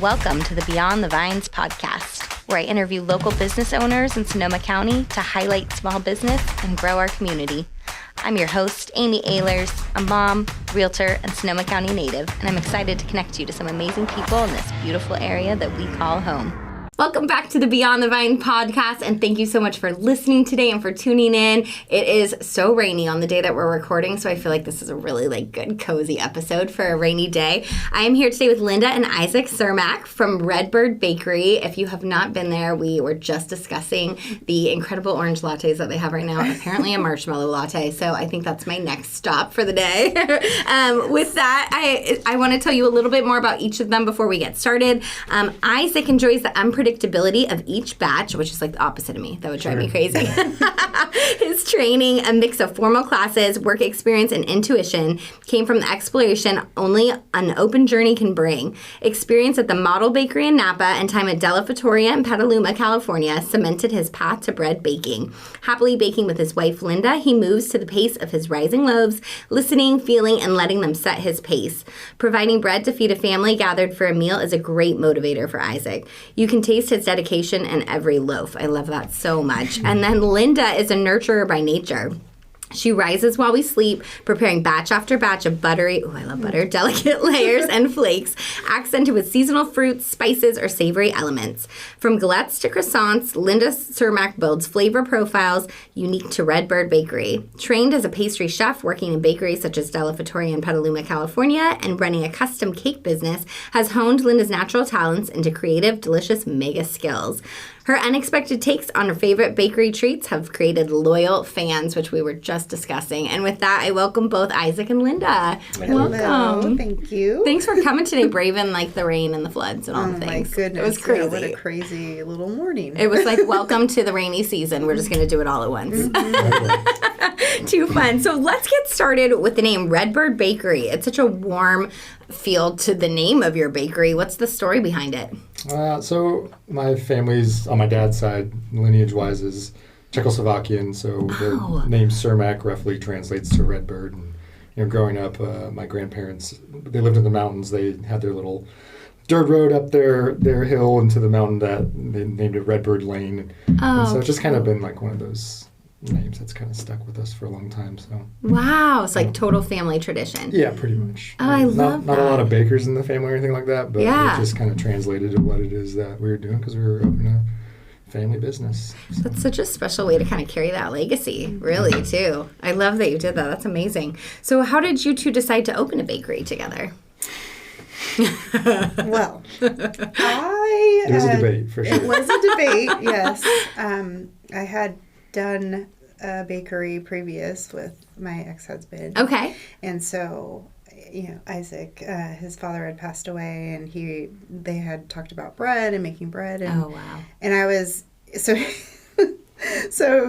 Welcome to the Beyond the Vines podcast, where I interview local business owners in Sonoma County to highlight small business and grow our community. I'm your host, Amy Ehlers, a mom, realtor, and Sonoma County native, and I'm excited to connect you to some amazing people in this beautiful area that we call home. Welcome back to the Beyond the Vine podcast, and thank you so much for listening today and for tuning in. It is so rainy on the day that we're recording, so I feel like this is a really good, cozy episode for a rainy day. I am here today with Linda and Isaak Cermak from Redbird Bakery. If you have not been there, we were just discussing the incredible orange lattes that they have right now, apparently a marshmallow latte, so I think that's my next stop for the day. With that, I want to tell you a little bit more about each of them before we get started. Isaak enjoys the unpredictability of each batch, which is like the opposite of me. That would drive me crazy. His training, a mix of formal classes, work experience, and intuition, came from the exploration only an open journey can bring. Experience at the Model Bakery in Napa and time at Della Fattoria in Petaluma, California, cemented his path to bread baking. Happily baking with his wife, Linda, he moves to the pace of his rising loaves, listening, feeling, and letting them set his pace. Providing bread to feed a family gathered for a meal is a great motivator for Isaak. You can taste his dedication in every loaf. I love that so much. And then Linda is a nurturer by nature. She rises while we sleep, preparing batch after batch of buttery, I love butter, delicate layers and flakes, accented with seasonal fruits, spices, or savory elements. From galettes to croissants, Linda Cermak builds flavor profiles unique to Redbird Bakery. Trained as a pastry chef working in bakeries such as Della Fattoria in Petaluma, California, and running a custom cake business, has honed Linda's natural talents into creative, delicious mega skills. Her unexpected takes on her favorite bakery treats have created loyal fans, which we were just discussing. And with that, I welcome both Isaak and Linda. Hello. Welcome. Thank you. Thanks for coming today, braving like the rain and the floods and all the things. Oh my goodness. It was crazy. Yeah, what a crazy little morning. It was like, welcome to the rainy season. We're just going to do it all at once. Mm-hmm. Too fun. So let's get started with the name Redbird Bakery. It's such a warm feel to the name of your bakery. What's the story behind it? So my family's, on my dad's side, lineage-wise, is Czechoslovakian. So the name Cermak roughly translates to Redbird. And growing up, my grandparents, they lived in the mountains. They had their little dirt road up their hill into the mountain that they named it Redbird Lane. And so it's just kind of been like one of those names that's kind of stuck with us for a long time. So wow, it's like total family tradition. Yeah, pretty much. Oh, I love that. Not a lot of bakers in the family or anything like that, but it just kind of translated to what it is that we were doing because we were opening a family business. So. That's such a special way to kind of carry that legacy, really, too. I love that you did that. That's amazing. So how did you two decide to open a bakery together? Well, it was a debate, for sure. It was a debate, yes. I had done a bakery previous with my ex-husband. Okay. And so, Isaak, his father had passed away, and they had talked about bread and making bread. And, oh, wow. And I was, so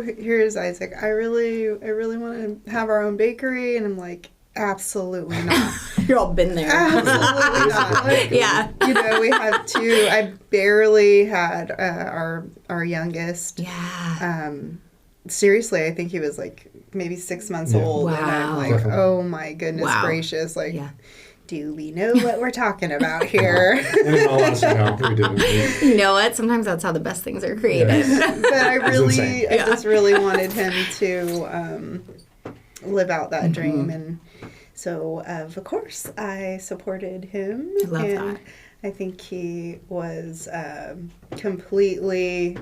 here's Isaak. I really want to have our own bakery. And I'm like, absolutely not. You've all been there. Absolutely not. Like, yeah. We have two. I barely had our youngest. Yeah. Seriously, I think he was like maybe 6 months old. Wow. And I'm like, definitely. Oh my goodness gracious. Like, do we know what we're talking about here? And in all honesty, no, we didn't. You know what? Sometimes that's how the best things are created. Yes. But I just really wanted him to live out that dream. And so, of course, I supported him. I love that. I think he was completely...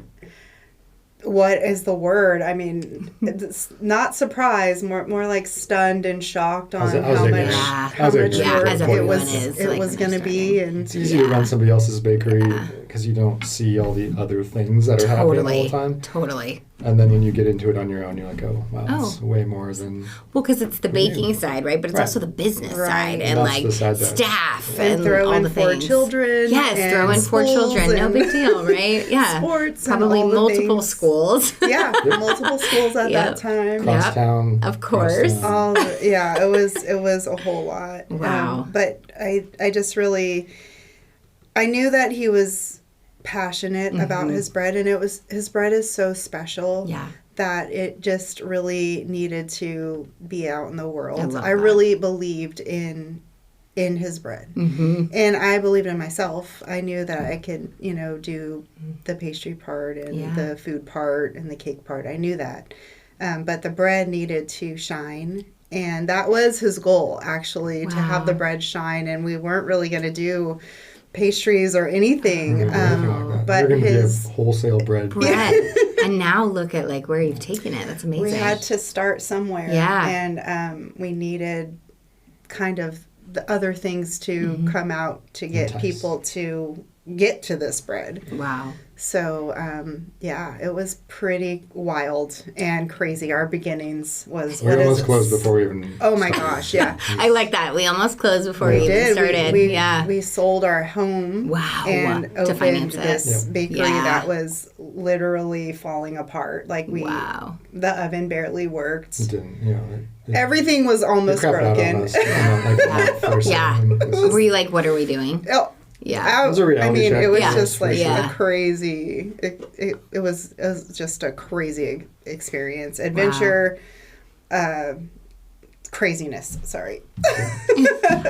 What is the word? I mean, it's not surprised, more like stunned and shocked on how much work it was going to be. And it's easy to run somebody else's bakery because you don't see all the other things that are happening all the time. Totally. And then when you get into it on your own, you're like, oh, wow, it's way more than... Well, because it's the baking side, right? But it's also the business side and like staff and throw all in the 4 things. Children. Yes, throw in 4 children. No big deal, right? Yeah. Sports probably and all multiple schools. Yeah, multiple schools at that time. Crosstown. Of course. It was a whole lot. Wow. But I just really... I knew that he was passionate about his bread, and his bread is so special that it just really needed to be out in the world. I really believed in in his bread. And I believed in myself. I knew that I could, do the pastry part and the food part and the cake part. I knew that. But the bread needed to shine. And that was his goal, actually, to have the bread shine. And we weren't really going to do pastries or anything. But his wholesale bread. And now look at where you've taken it. That's amazing. We had to start somewhere. And we needed kind of the other things to come out to get people to get to this bread. Wow. So, it was pretty wild and crazy. Our beginnings was... We almost closed before we even... Oh my gosh, yeah. I like that. We almost closed before we even started. We sold our home and opened this bakery that was literally falling apart. The oven barely worked. It didn't, everything was almost broken. Were you like, what are we doing? Oh, it was a reality check. It was just a crazy. It was just a crazy experience, adventure, craziness. Sorry.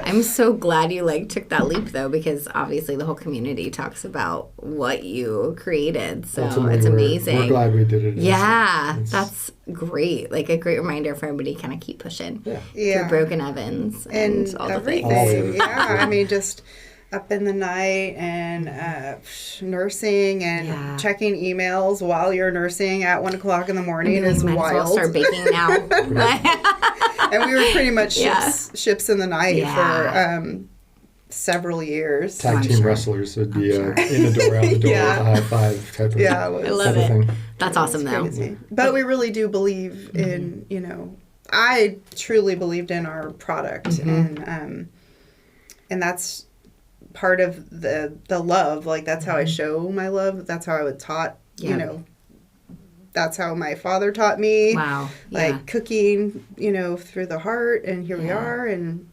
I'm so glad you took that leap though, because obviously the whole community talks about what you created. So it's amazing. We're glad we did it. That's great. A great reminder for everybody to kind of keep pushing through broken ovens and all everything. The things. Just up in the night and nursing and checking emails while you're nursing at 1 o'clock in the morning is wild. Might as well start baking now. And we were pretty much ships in the night for several years. Tag team wrestlers would be in the door, out the door, with a high five type of I love it. Thing. That's awesome though. Crazy. But we really do believe in, I truly believed in our product and that's part of the love. That's how I show my love. That's how I was taught, that's how my father taught me. Wow. Cooking, through the heart, and here we are. And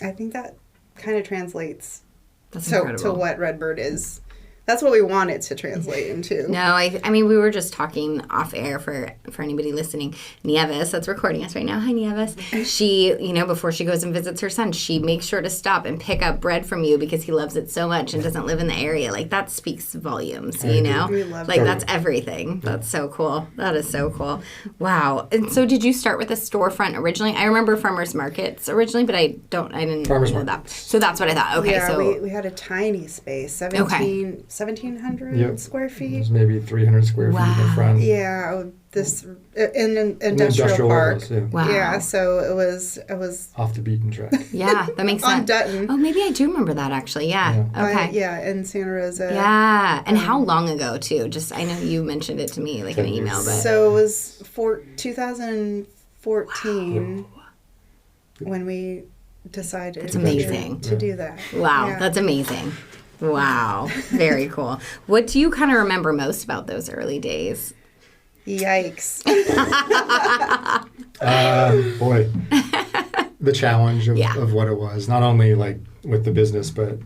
I think that kind of translates to what Redbird is. That's what we want it to translate into. No, I mean, we were just talking off air for anybody listening. Nieves, that's recording us right now. Hi, Nieves. She, before she goes and visits her son, she makes sure to stop and pick up bread from you because he loves it so much and doesn't live in the area. That speaks volumes, We love that. That's everything. That's so cool. That is so cool. Wow. And so did you start with a storefront originally? I remember farmers markets originally, but I didn't know that. So that's what I thought. Okay, so we had a tiny space, 1,700 square feet. It was maybe 300 square feet in the front. Yeah, this in an industrial park. Levels, Wow. Yeah, so it was off the beaten track. Yeah, that makes sense. On Dutton. Oh, maybe I do remember that actually. Yeah. Okay. In Santa Rosa. Yeah, and how long ago too? Just I know you mentioned it to me in an email, but so it was 2014 when we decided That's amazing. to do that. Wow, that's amazing. Wow, very cool. What do you kind of remember most about those early days? Yikes. Boy, the challenge of what it was, not only with the business, but,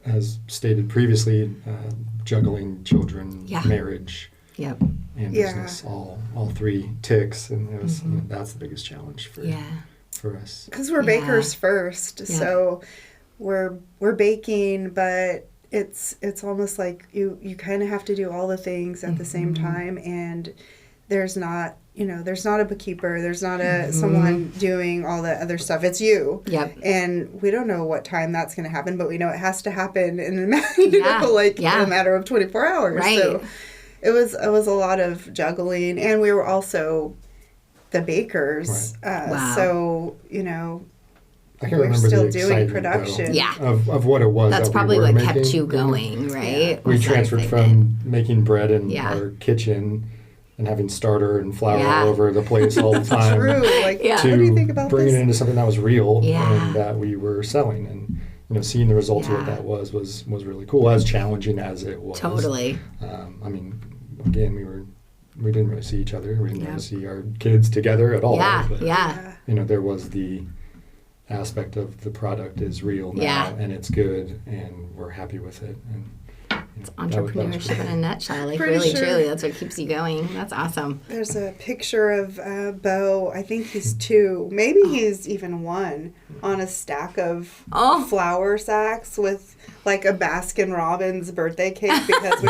as stated previously, juggling children, marriage, and business, all three ticks. And it was, that's the biggest challenge for us. Because we're bakers first, so we're baking, but it's almost like you kind of have to do all the things at the same time, and there's not a bookkeeper, there's not someone doing all the other stuff. It's you. Yep. And we don't know what time that's going to happen, but we know it has to happen in a matter of 24 hours. Right. So it was a lot of juggling, and we were also the bakers. Right. Wow. So, I can we're remember still the doing production. of what it was. That's that probably we were what kept making. you going, right? We transferred from making bread in Yeah. our kitchen and having starter and flour all over the place all the time. True. Like, Yeah. what do you think about bringing this? it into something that was real Yeah. and that we were selling. And seeing the results of what that was really cool, as challenging as it was. Totally. I mean, again, we didn't really see each other. We didn't really see our kids together at all. Yeah, But, yeah. there was the aspect of the product is real now and it's good and we're happy with it. And It's entrepreneurship in a nutshell. Like, Pretty really, sure. truly, that's what keeps you going. That's awesome. There's a picture of Bo. I think he's 2. Maybe he's even 1 on a stack of flour sacks with like a Baskin Robbins birthday cake because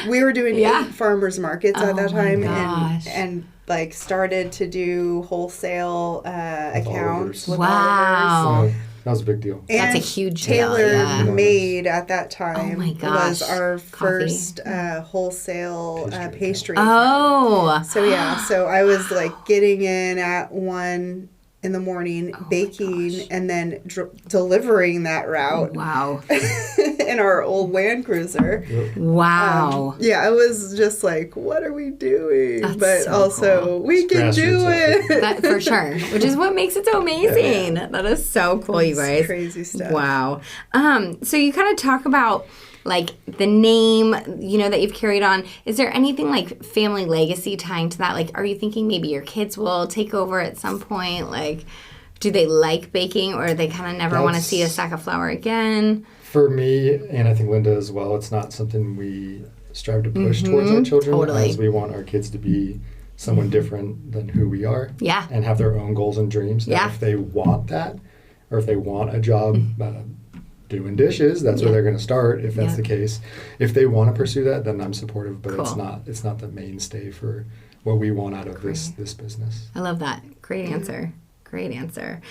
we were doing 8 farmers markets at that time and like started to do wholesale accounts with Olivers. That was a big deal. That's a huge deal. Taylor Made at that time was our first wholesale pastry. Oh. So I was like getting in at 1 in the morning, baking, and then delivering that route. Wow. In our old Land Cruiser. Wow. It was just like, what are we doing? That's so also, cool. we can do it. That, for sure. Which is what makes it so amazing. Yeah. That is so cool, you guys. Crazy stuff. Wow. So you kind of talk about like the name, that you've carried on. Is there anything like family legacy tying to that? Like, are you thinking maybe your kids will take over at some point? Like, do they like baking, or they kind of never want to see a sack of flour again? For me, and I think Linda as well, it's not something we strive to push towards our children, as we want our kids to be someone different than who we are, and have their own goals and dreams. Now, if they want that, or if they want a job doing dishes, that's where they're going to start, if that's the case. If they want to pursue that, then I'm supportive, but it's not the mainstay for what we want out of this business. I love that. Great answer. Great answer.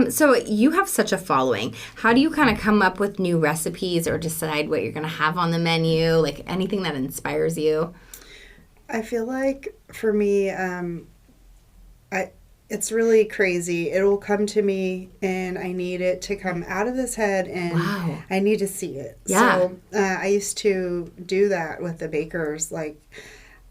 So you have such a following. How do you kind of come up with new recipes or decide what you're going to have on the menu? Like anything that inspires you? I feel like for me, it's really crazy. It will come to me and I need it to come out of this head and I need to see it. Yeah. So I used to do that with the bakers. Like,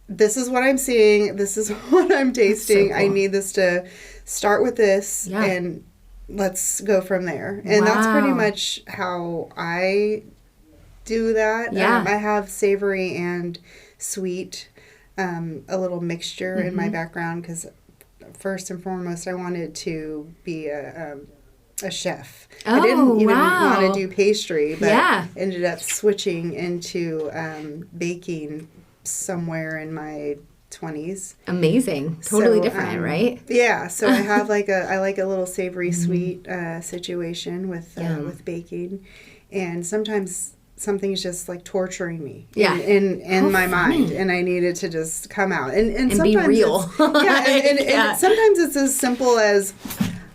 this is what I'm seeing. This is what I'm tasting. So cool. I need this to start with this and let's go from there. And that's pretty much how I do that. I have savory and sweet, a little mixture in my background because first and foremost, I wanted to be a chef. I didn't even want to do pastry, but ended up switching into baking somewhere in my 20s. Amazing. Totally different, right? Yeah. So I have I like a little savory sweet situation with baking, and sometimes something's just like torturing me in my mind, and I need it to just come out and sometimes be real. And sometimes it's as simple as,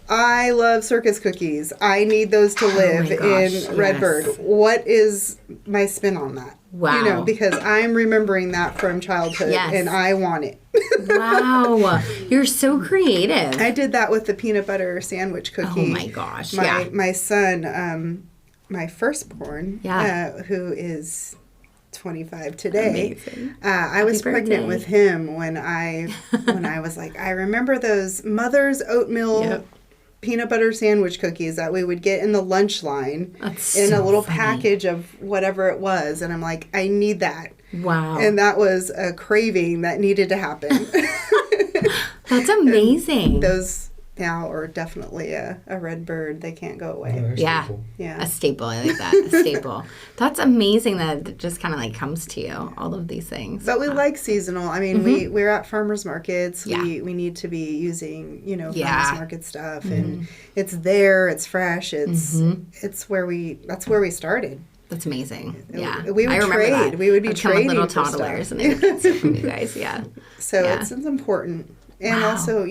I love circus cookies. I need those to live in Redbird. What is my spin on that? Wow. Because I'm remembering that from childhood and I want it. Wow. You're so creative. I did that with the peanut butter sandwich cookie. Oh my gosh. My son, my firstborn, who is 25 today. Amazing. I was pregnant with him when I was like, I remember those Mother's oatmeal peanut butter sandwich cookies that we would get in the lunch line in a little package of whatever it was. And I'm like, I need that. Wow. And that was a craving that needed to happen. That's amazing. Those now are definitely a Redbird. They can't go away. Yeah. A staple. I like that. A staple. That's amazing that it just kind of like comes to you, all of these things. But we like seasonal. I mean, we're at farmers markets. We need to be using, farmers market stuff, and it's there, it's fresh, it's where we started. That's amazing. Yeah. We would trade. That. We would be trading with little toddlers and they would get stuff from you guys. Yeah. So it's important. And also,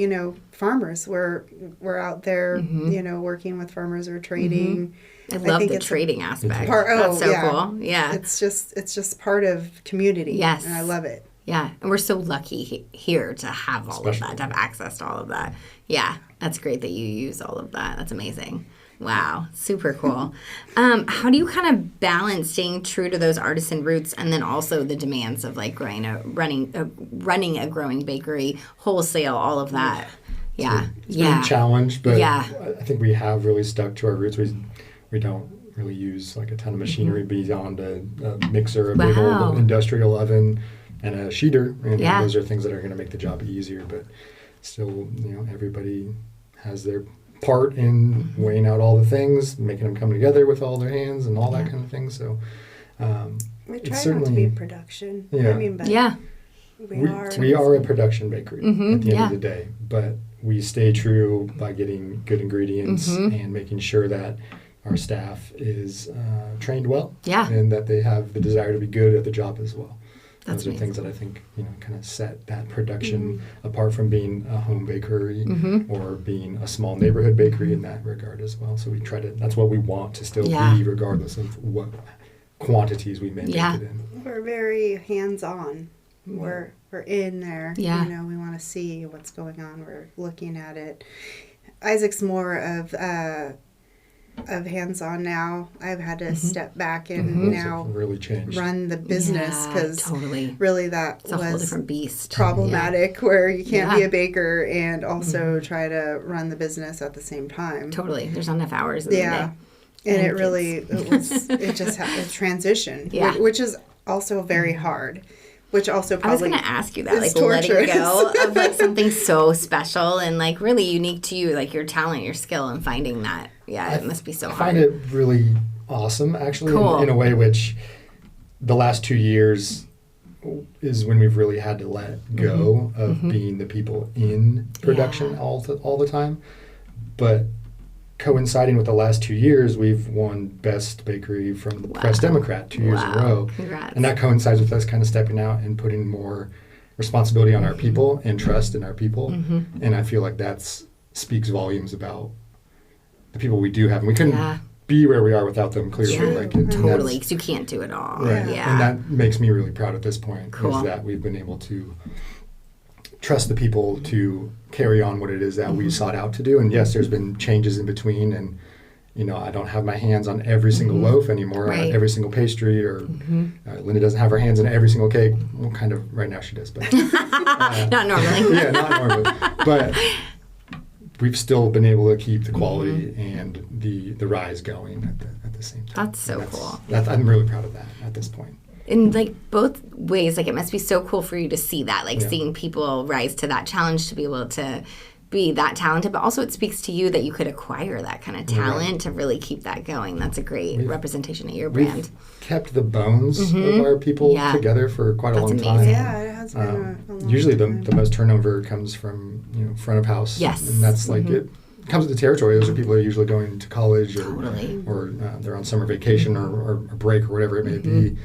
farmers, we're out there, working with farmers or trading. I love the trading aspect. That's so cool. Yeah. It's just part of community. Yes. And I love it. Yeah. And we're so lucky here to have all of that, to have access to all of that. Yeah. That's great that you use all of that. That's amazing. Wow. Super cool. How do you kind of balance staying true to those artisan roots and then also the demands of like running a growing bakery, wholesale, all of that? Yeah. It's been a challenge, but I think we have really stuck to our roots. We don't really use like a ton of machinery beyond a mixer, a big old industrial oven, and a sheeter. And those are things that are going to make the job easier, but still, everybody has their part in weighing out all the things, making them come together with all their hands and all that kind of thing. So We try not to be production. Yeah. I mean, but we are a production bakery at the end of the day, but we stay true by getting good ingredients and making sure that our staff is trained well and that they have the desire to be good at the job as well. Those are things that I think, kind of set that production apart from being a home bakery or being a small neighborhood bakery in that regard as well. So we try to, that's what we want to still be regardless of what quantities we may make it in. We're very hands-on. We're in there. Yeah. We want to see what's going on. We're looking at it. Isaac's more of hands-on now. I've had to step back and now really changed. Run the business because really that it's a whole different beast. Problematic where you can't be a baker and also try to run the business at the same time. Totally. There's not enough hours in the day. And it just had a transition, which is also very hard. Which also probably I was going to ask you that, like letting go of like something so special and like really unique to you, like your talent, your skill, and finding that. Yeah, it must be so hard. I find it really awesome, actually, in a way which the last 2 years is when we've really had to let go of being the people in production all the time. But coinciding with the last 2 years, we've won Best Bakery from the Press Democrat 2 years in a row. Congrats. And that coincides with us kind of stepping out and putting more responsibility on our people and trust in our people. And I feel like that speaks volumes about the people we do have. And we couldn't be where we are without them, clearly. Totally, because you can't do it all. Right. And that makes me really proud at this point, is that we've been able to trust the people to carry on what it is that we sought out to do. And yes, there's been changes in between, and I don't have my hands on every single loaf anymore, on every single pastry, or Linda doesn't have her hands on every single cake. Well, kind of right now she does, but not normally. Not normally. But we've still been able to keep the quality and the rise going at the same time. That's so cool. I'm really proud of that at this point. In like both ways, like it must be so cool for you to see that, like seeing people rise to that challenge, to be able to be that talented, but also it speaks to you that you could acquire that kind of talent to really keep that going. That's a great representation of your brand. We've kept the bones of our people together for quite a long time. Yeah, it has been a long usually time. the most turnover comes from front of house. Yes. And that's like it comes with the territory. Those are people who are usually going to college or they're on summer vacation or break or whatever it may be.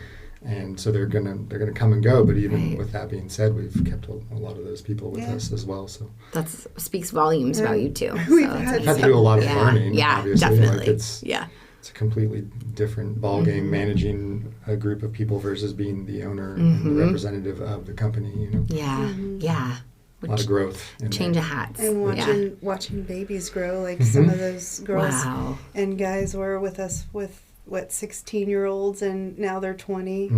And so they're gonna come and go, but even with that being said, we've kept a lot of those people with us as well. So that speaks volumes about you too. We've had to do a lot of learning. Obviously. Definitely. It's a completely different ballgame managing a group of people versus being the owner and the representative of the company. Yeah. A lot of growth. Change of hats. And watching babies grow, like some of those girls and guys were with us with 16-year-olds, and now they're 20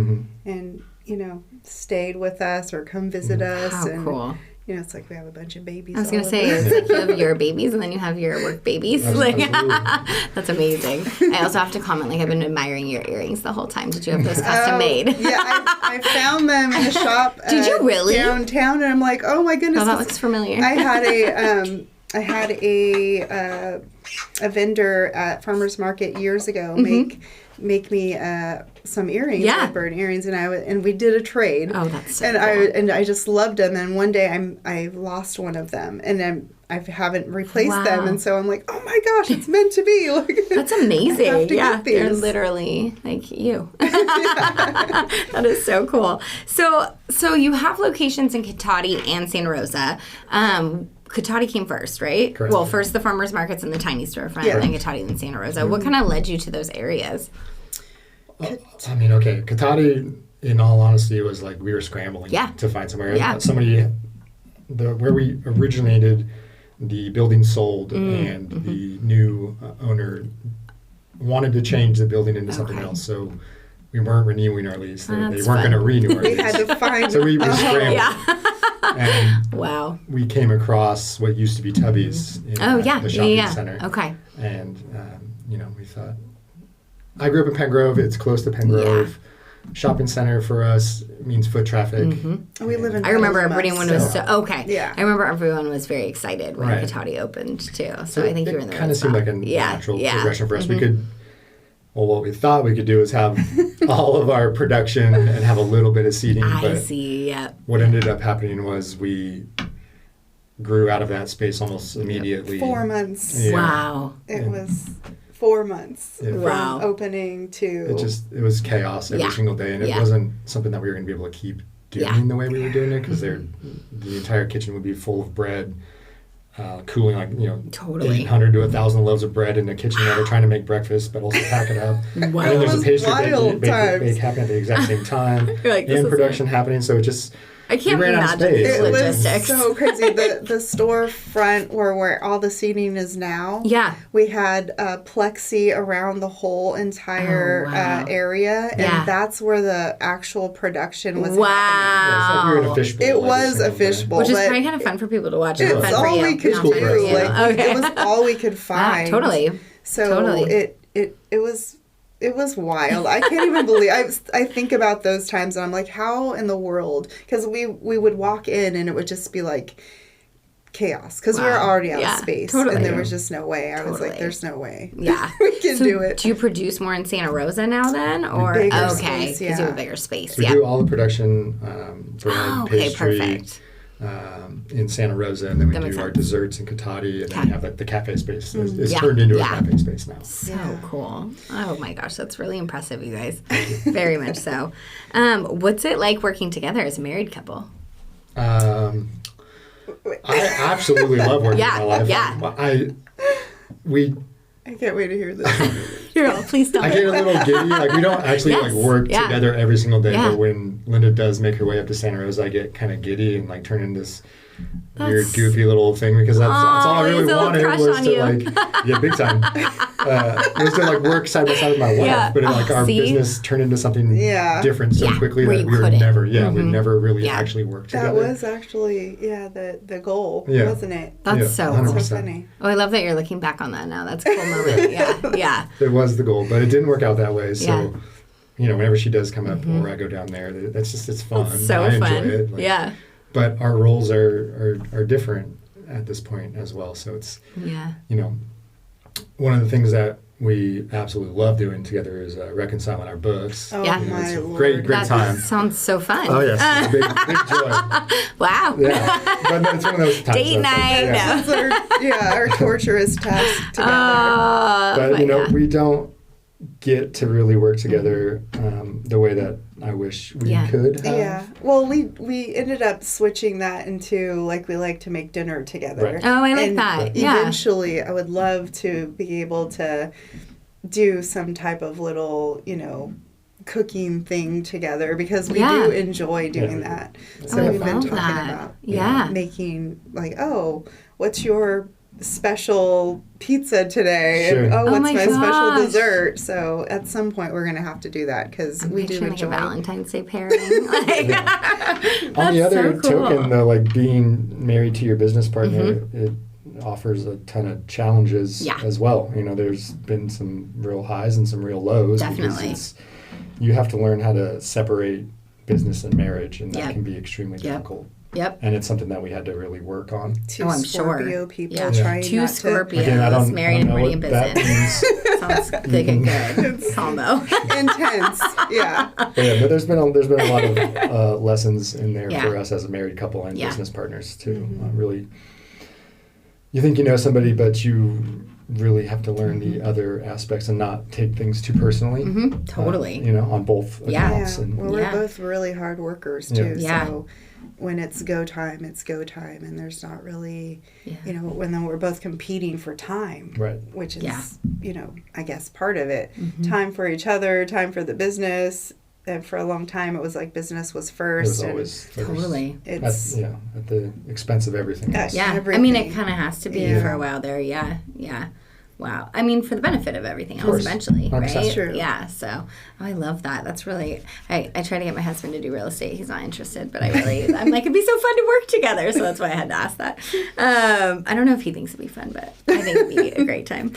and stayed with us or come visit us. How and cool. It's like we have a bunch of babies. I was gonna say, it's like you have your babies and then you have your work babies. That's amazing. I also have to comment, like I've been admiring your earrings the whole time. Did you have those custom made? Yeah, I found them in the shop. Did you really? Downtown, and I'm like, oh my goodness. Oh, that looks familiar. I had a vendor at farmers market years ago make me some earrings, bird earrings, and we did a trade. Oh, that's so cool. I just loved them. And one day I lost one of them, and then I haven't replaced them, and so I'm like, oh my gosh, it's meant to be. Like, that's amazing. They're literally like you. That is so cool. So you have locations in Cotati and Santa Rosa. Cotati came first, right? Correct. Well, first the farmers markets and the tiny storefront, and then Cotati and Santa Rosa. What kind of led you to those areas? Cotati, in all honesty, was like we were scrambling to find somewhere. Where we originated, the building sold, and the new owner wanted to change the building into something else. So we weren't renewing our lease. They weren't going to renew our lease. We had to find. So we scrambled. And we came across what used to be Tubby's in the shopping center. Okay. And, we thought, I grew up in Pengrove. It's close to Pengrove. Yeah. Shopping center for us means foot traffic. We live in. I remember everyone was Yeah. I remember everyone was very excited when Cotati opened too. So I think you were in the right spot. Kind of seemed like a natural progression for us. We could well, what we thought we could do is have all of our production and have a little bit of seating. I see, yeah. What ended up happening was we grew out of that space almost immediately. 4 months. Yeah. Wow. It was 4 months from opening to... It was chaos every single day, and it wasn't something that we were going to be able to keep doing the way we were doing it, because the entire kitchen would be full of bread, cooling 800 to 1,000 loaves of bread in the kitchen while they're trying to make breakfast, but also pack it up. Wow. And then there's a pastry bake happening at the exact same time, and production happening, so it just... I can't imagine it logistics. was so crazy. The storefront where all the seating is now. Yeah, we had plexi around the whole entire area, and that's where the actual production was happening. Yeah, it's like you're in a fishbowl. It was a fishbowl, which is probably kind of fun for people to watch. It's all we could do. It was all we could find. Totally. So it was wild. I can't even believe. I think about those times and I'm like, how in the world? Because we would walk in and it would just be like chaos because we were already out of space and there was just no way. I was like, there's no way. Yeah, we can do it. Do you produce more in Santa Rosa now then, or bigger space, because you have a bigger space? We do all the production, bread, pastry. Perfect. In Santa Rosa, and then we do our desserts in Katati, and then we have like the cafe space. It's turned into a cafe space now. So cool. Oh my gosh, that's really impressive, you guys. Very much so. What's it like working together as a married couple? I absolutely love working in my life. Yeah. I can't wait to hear this. You're all, please don't. I get a little giddy. Like, we don't actually work together every single day, but when Linda does make her way up to Santa Rosa, I get kind of giddy and like turn into this weird, goofy little thing, because that's all I really wanted was to big time. Was to like work side by side with my wife, but our business turned into something different so quickly that we would never, we never really actually worked together. That was actually, the goal, wasn't it? That's so cool. So funny. Oh, I love that you're looking back on that now. That's a cool moment. Yeah. It was the goal, but it didn't work out that way. So, whenever she does come up or I go down there, it's fun. It's so I fun. enjoy it. But our roles are different at this point as well. So it's, one of the things that we absolutely love doing together is reconciling our books. Oh, my Lord. Great time. Sounds so fun. Oh, yes. It's a big joy. Wow. Yeah. But it's one of those times. Date night. That's our torturous task together. But, we don't get to really work together the way that I wish we could have. Yeah. Well, we ended up switching that into, we like to make dinner together. Right. Oh, I like that. Yeah. Eventually, I would love to be able to do some type of little, cooking thing together, because we do enjoy doing that. So we've been talking about making, what's your special pizza today? Sure. And what's my special dessert? So at some point we're going to have to do that, because we do enjoy a Valentine's Day pairing. On the other token, though, being married to your business partner, it offers a ton of challenges as well. There's been some real highs and some real lows. Definitely. Because you have to learn how to separate business and marriage, and that can be extremely difficult. Yep. And it's something that we had to really work on. Two Scorpio people trying Two not Scorpios married and running a business. Sounds like a good combo. Intense. Yeah. But there's been a lot of lessons in there for us as a married couple and business partners too. Really, you think you know somebody, but you really have to learn the other aspects and not take things too personally. Totally. On both accounts. Yeah. We're both really hard workers too. Yeah. So when it's go time, and there's not really, when we're both competing for time, right? Which is, I guess part of it. Time for each other, time for the business. And for a long time, it was like business was first. It was always first. Totally. It's at the expense of everything else. Yeah. Everything. I mean, it kind of has to be for a while there. Yeah. Yeah. Wow. I mean, for the benefit of everything else eventually, right? That's true. Yeah. So, I love that. That's really, I try to get my husband to do real estate. He's not interested, but I'm like, it'd be so fun to work together. So that's why I had to ask that. I don't know if he thinks it'd be fun, but I think it'd be a great time.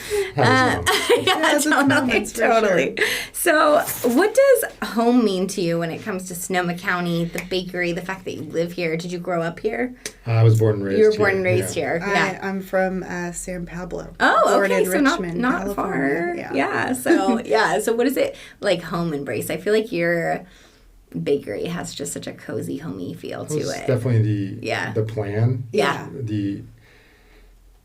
Totally. So, what does home mean to you when it comes to Sonoma County, the bakery, the fact that you live here? Did you grow up here? I was born and raised here. You were born and raised here. Yeah. I'm from San Pablo. Oh, okay. in so Richmond, not far. Yeah. So So what is it like? Home embrace. I feel like your bakery has just such a cozy, homey feel to it. Definitely the plan. Yeah.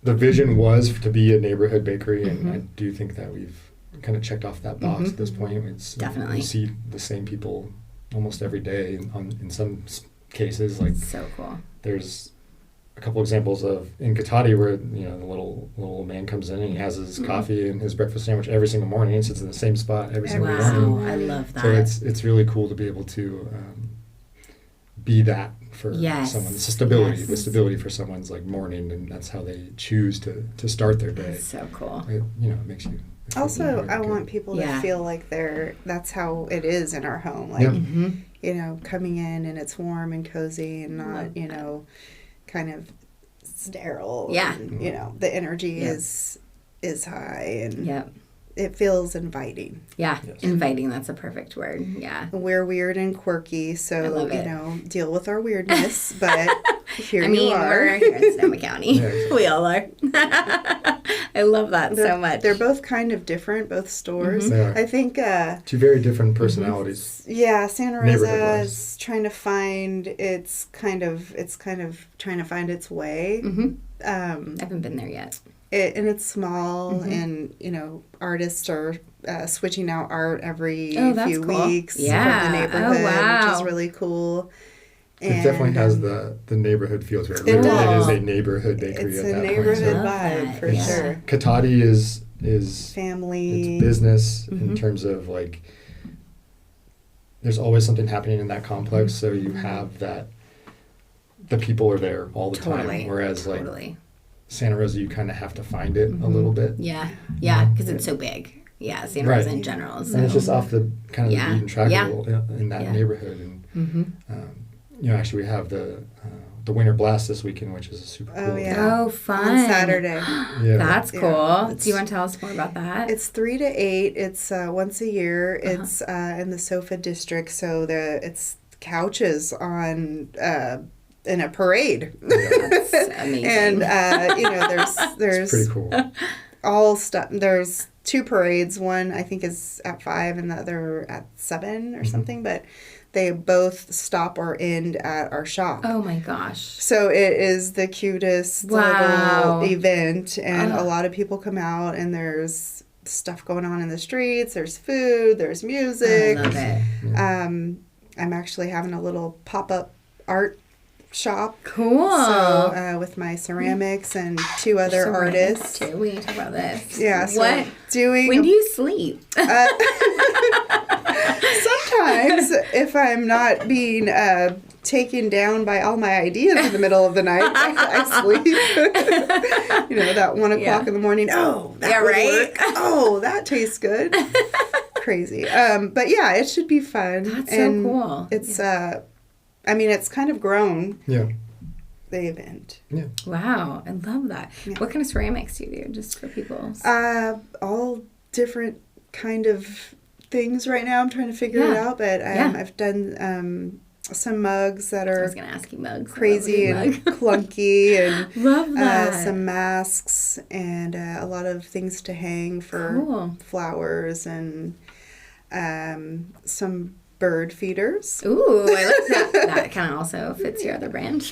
The vision was to be a neighborhood bakery, and I do think that we've kind of checked off that box at this point. It's definitely you see the same people almost every day. In some cases, like so cool. There's a couple examples in Katati where the little man comes in and he has his coffee and his breakfast sandwich every single morning and sits in the same spot every single morning. Wow, I love that. So it's really cool to be able to be that for someone. It's the stability for someone's like morning, and that's how they choose to start their day. That's so cool. It makes you. Also, I want people to feel like that's how it is in our home. Like, coming in and it's warm and cozy and not, kind of sterile. Yeah. And, the energy is high and it feels inviting. Yeah. Yes. Inviting. That's a perfect word. Yeah. We're weird and quirky, so, deal with our weirdness, but here you are. We're here in Sonoma County. We all are. I love that so much. They're both kind of different, both stores. They are. I think... two very different personalities. Yeah, Santa Rosa is trying to find it's kind of trying to find its way. I haven't been there yet. And it's small, and artists are switching out art every few weeks from the neighborhood, which is really cool. It definitely has the neighborhood feel to it. It is a neighborhood bakery. It's a neighborhood vibe for sure. Katati is family. It's business in terms of like. There's always something happening in that complex, so you have that. The people are there all the time, whereas like. Santa Rosa, you kind of have to find it a little bit. Yeah, because it's so big. Yeah, Santa Rosa in general. So. And it's just off the kind of the beaten track in that neighborhood. And actually we have the Winter Blast this weekend, which is super cool. Oh yeah! Oh, fun! On Saturday. That's cool. Do you want to tell us more about that? It's 3 to 8. It's once a year. It's in the Sofa district, so it's couches on. In a parade. That's amazing. And there's pretty cool. All stuff. There's 2 parades. One I think is at 5 and the other at 7 or something, but they both stop or end at our shop. Oh my gosh. So it is the cutest little event, and a lot of people come out, and there's stuff going on in the streets, there's food, there's music. I love it. I'm actually having a little pop-up art shop. Cool. So with my ceramics and 2 other artists. Too. We need to talk about this. Yeah. So when do you sleep? Sometimes, if I'm not being taken down by all my ideas in the middle of the night, I sleep. That 1 o'clock in the morning. Oh, that would work. Oh, that tastes good. Crazy. But yeah, it should be fun. That's so cool. It's it's kind of grown. Yeah. The event. Yeah. Wow, I love that. Yeah. What kind of ceramics do you do, just for people? All different kind of things right now. I'm trying to figure it out, but I've done some mugs that are. I was going to ask you mugs. Crazy and clunky, and love that. Some masks and a lot of things to hang for flowers and some bird feeders. Ooh, I like that. That kind of also fits your other brand.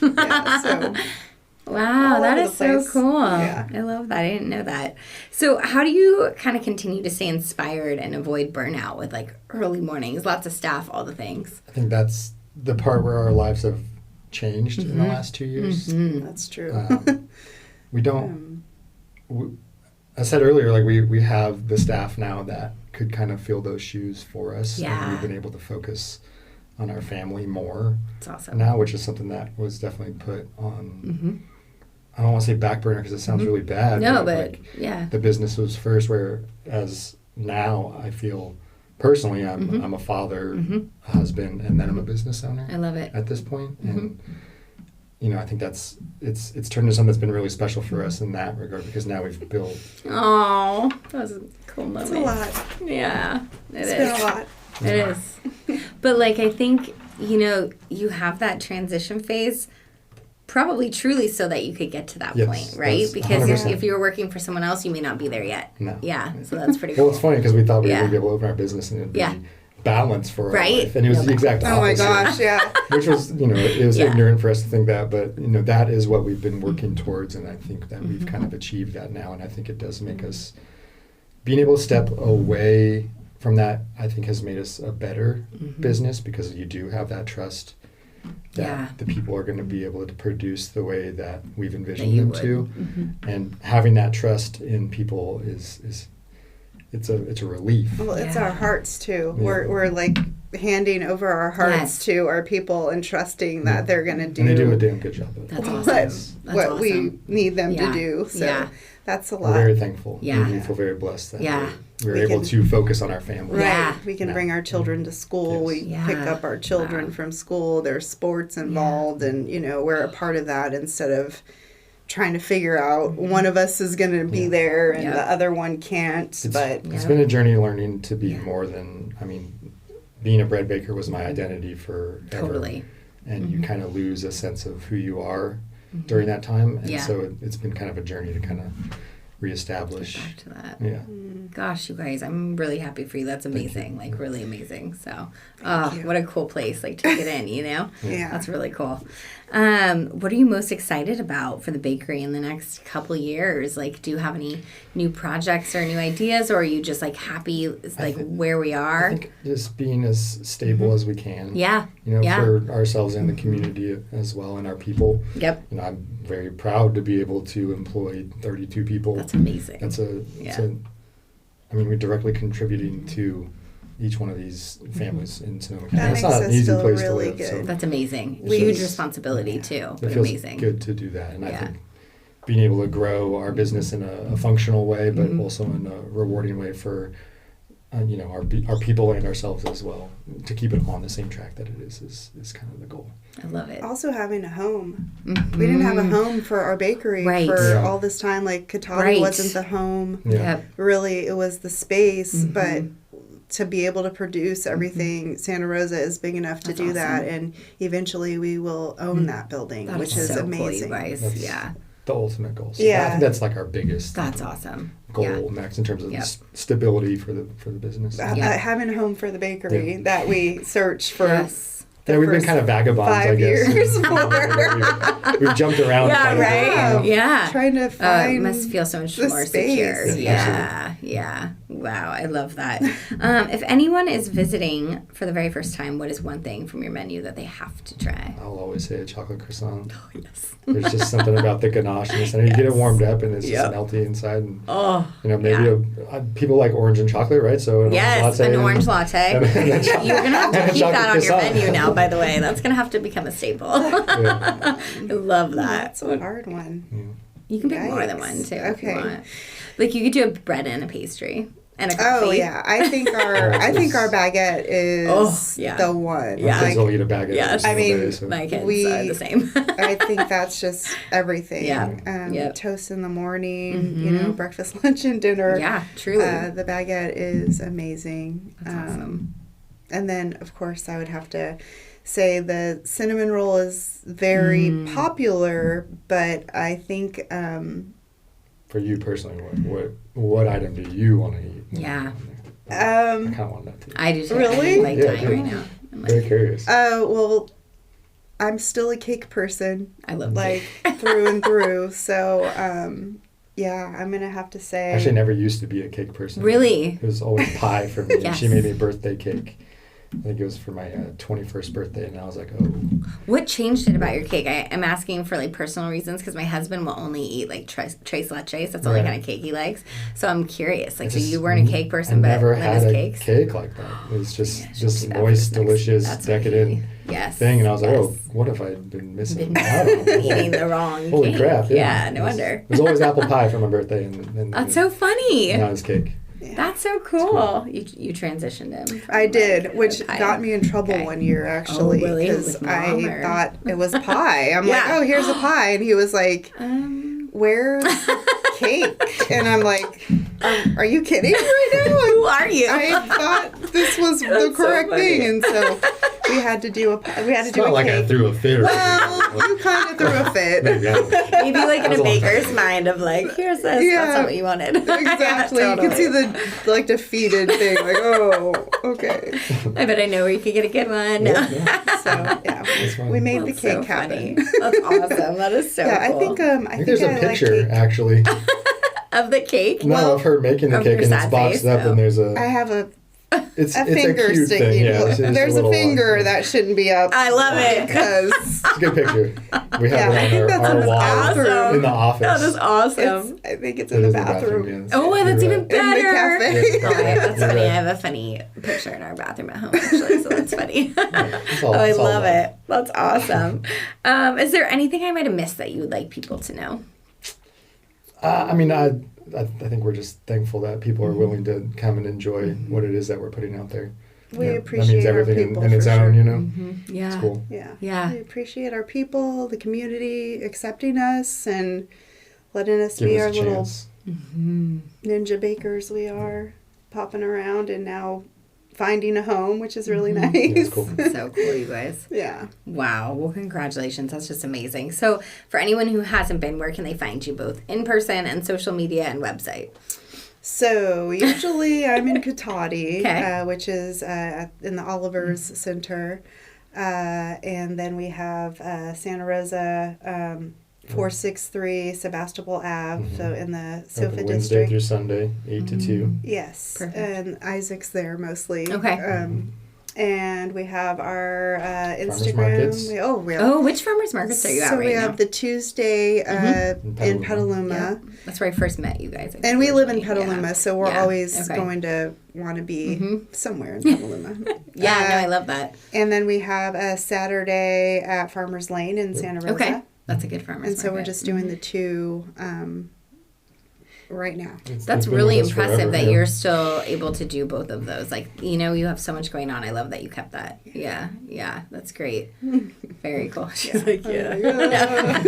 Wow, that is so cool. Yeah. I love that. I didn't know that. So how do you kind of continue to stay inspired and avoid burnout with like early mornings, lots of staff, all the things? I think that's the part where our lives have changed in the last 2 years. That's true. We don't... I said earlier, like we have the staff now that could kind of fill those shoes for us. Yeah. And we've been able to focus on our family more. That's awesome. Now, which is something that was definitely put on, I don't want to say back burner because it sounds really bad. No, but like, the business was first, whereas now I feel personally I'm a father, a husband, and then I'm a business owner. I love it. At this point. And I think it's turned into something that's been really special for us in that regard because now we've built. Oh, that was a cool moment. It's a lot. Yeah, it's been a lot. It is. But like I think you have that transition phase, probably truly so that you could get to that point, right? Because if you were working for someone else, you may not be there yet. No. Yeah, so that's pretty cool. Well, it's funny because we thought we were going to be able to open our business and it'd be balance for our life. And it was the exact opposite. Oh my gosh, yeah. Which was, it was ignorant for us to think that, but, that is what we've been working towards, and I think that we've kind of achieved that now, and I think it does make us, being able to step away from that, I think has made us a better business, because you do have that trust that the people are going to be able to produce the way that we've envisioned them to. And having that trust in people is it's a relief. Well, it's our hearts too. Yeah. We're like handing over our hearts to our people and trusting that they're going to do. And they do a damn good job of it. That's awesome. What we need them to do. So that's a lot. We're very thankful. Yeah. We feel very blessed that we're able to focus on our family. Right. Yeah. We can bring our children to school. Yes. We pick up our children from school. There's sports involved, and we're a part of that instead of trying to figure out one of us is going to be there and the other one can't. It's been a journey learning to be more than, being a bread baker was my identity forever. Totally. And you kind of lose a sense of who you are during that time. And so it's been kind of a journey to kind of reestablish. Get back to that. Yeah. Gosh, you guys, I'm really happy for you. That's amazing. Like, really amazing. So, what a cool place, like, to get in, Yeah. That's really cool. What are you most excited about for the bakery in the next couple years? Like, do you have any new projects or new ideas, or are you just, like, happy, where we are? I think just being as stable as we can. Yeah. For ourselves and the community as well, and our people. Yep. I'm very proud to be able to employ 32 people. That's amazing. We're directly contributing to each one of these families in Sonoma County. That it's not an easy place really to live. Good. So that's amazing. Huge responsibility too, but it feels amazing. Good to do that, and I think being able to grow our business in a functional way, but also in a rewarding way for our people and ourselves as well, to keep it on the same track that it is kind of the goal. I love it. Also having a home. We didn't have a home for our bakery for all this time. Like, Catawba wasn't the home. Yeah. Really, it was the space, but to be able to produce everything, Santa Rosa is big enough to do that, and eventually we will own that building, which is so amazing. Cool, you guys. That's the ultimate goal. So I think that's like our biggest. That's awesome. Goal, Max, in terms of stability for the business. Having a home for the bakery that we search for. Yes. Yeah, we've been kind of vagabonds, 5 years. We've jumped around. Yeah, right. Yeah. Trying to find it must feel so much more space. Secure. Yeah. Wow, I love that. If anyone is visiting for the very first time, what is one thing from your menu that they have to try? I'll always say a chocolate croissant. Oh, yes. There's just something about the ganache in the center. You get it warmed up and it's just melty inside. And, maybe people like orange and chocolate, right? So an orange latte. You're going to have to keep that on your menu now, by the way. That's going to have to become a staple. I love that. That's a hard one. Yeah. You can pick more than one, too. Okay. If you want. Like, you could do a bread and a pastry. And a coffee. Oh yeah, I think our baguette is the one. Yeah, kids will eat a baguette. Yes, My kids are the same. I think that's just everything. Yeah. Toast in the morning, breakfast, lunch, and dinner. Yeah, truly. The baguette is amazing. That's awesome. And then, of course, I would have to say the cinnamon roll is very popular, but I think. For you personally, what item do you want to eat? Yeah. I kind of want that too. I do too. Really? I'm dying right now. Very curious. Well, I'm still a cake person. I love cake. Through and through. So, I'm going to have to say. Actually, I never used to be a cake person. Really? It was always pie for me. Yes. She made me a birthday cake. I think it was for my 21st birthday, and I was like, oh. What changed it about your cake? I'm asking for, personal reasons, because my husband will only eat, tres leches. That's the only kind of cake he likes. So I'm curious. So you weren't a cake person, but never had a cakes? Cake like that. It was just moist, delicious, decadent thing. And I was like, oh, what have I been missing out on? Eating the wrong cake. Holy crap. Yeah, no wonder. It was always apple pie for my birthday. And that's so funny. Now it's cake. Yeah. That's so cool. You transitioned him. I did, which got me in trouble one year, actually. Oh, really? Because I thought it was pie. I'm like, oh, here's a pie. And he was like, where's the cake? And I'm like, are you kidding right now? Who are you? I thought this was the correct thing. And so we had to do a cake. I threw a fit. Well, You kind of threw a fit. Maybe like in a baker's mind of like, here's this. Yeah, that's not what you wanted. Exactly. Totally. You can see the like defeated thing. Like, oh, okay. I bet I know where you could get a good one. So yeah, we made the cake happen. That's awesome. That is so cool. I think there's a picture actually of the cake. No, of her making the cake and it's boxed up, and there's a. I have a finger a cute sticking. Thing. Yeah, there's a finger that shouldn't be up. I love it because it's a good picture. We have it on our wall in the office. That is awesome. I think it's in the bathroom. Oh, that's even better. In the cafe. That's funny. I have a funny picture in our bathroom at home actually, so that's funny. I love it. That's awesome. Is there anything I might have missed that you would like people to know? I think we're just thankful that people are willing to come and enjoy what it is that we're putting out there. We appreciate that means everything in its own, you know? Mm-hmm. Yeah. It's cool. Yeah. We appreciate our people, the community accepting us and letting us be our little ninja bakers we are, popping around and now finding a home, which is really nice. Yeah, it's cool. So cool, you guys. Yeah. Wow. Well, congratulations. That's just amazing. So for anyone who hasn't been, where can they find you both in person and social media and website? So usually I'm in Cotati, which is in the Oliver's Center. And then we have Santa Rosa, 463 Sebastopol Ave, so in the Sofa District. Wednesday through Sunday, 8 to 2. Yes. Perfect. And Isaac's there mostly. Okay. And we have our Instagram. Which farmers markets are you at right now? So we have the Tuesday in Petaluma. Yeah. That's where I first met you guys. And we live in Petaluma, so we're always going to want to be somewhere in Petaluma. I love that. And then we have a Saturday at Farmers Lane in Santa Rosa. Okay. That's a good farmer's market. And so we're just doing the two right now. That's really impressive that you're still able to do both of those. Like, you have so much going on. I love that you kept that. Yeah. That's great. Very cool. She's like, well,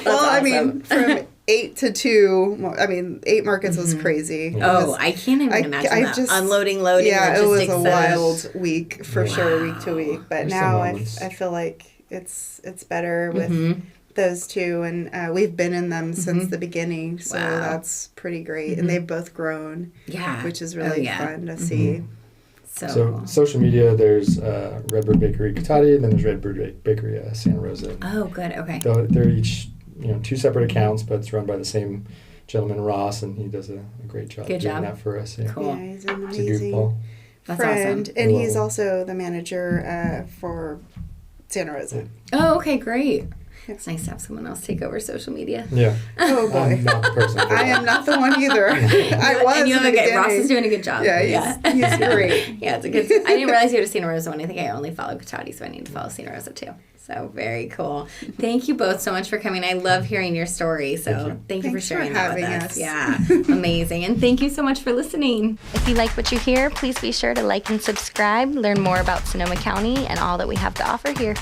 awesome. From 8 to 2, 8 markets was crazy. I can't even imagine that. Unloading, loading, it was a wild week for sure, week to week. But now I feel like it's better with those two, and we've been in them since the beginning, so that's pretty great. And they've both grown, which is really fun to see. So social media, there's Redbird Bakery Cotati, and then there's Redbird Bakery Santa Rosa. Oh, good. Okay. They're each 2 separate accounts, but it's run by the same gentleman, Ross, and he does a great job doing that for us. Yeah. Cool. Yeah, he's an amazing That's friend, awesome. and he's also the manager for Santa Rosa. Oh, okay, great. It's nice to have someone else take over social media. Yeah. Oh, boy. I'm not the person. I am not the one either. I was. And Ross is doing a good job. Yeah, he's great. Yeah, it's a good. I didn't realize you were a Santa Rosa one. I think I only follow Cotati, so I need to follow Santa Rosa too. So very cool. Thank you both so much for coming. I love hearing your story. So thank you for sharing that with us. Yeah, amazing. And thank you so much for listening. If you like what you hear, please be sure to like and subscribe. Learn more about Sonoma County and all that we have to offer here.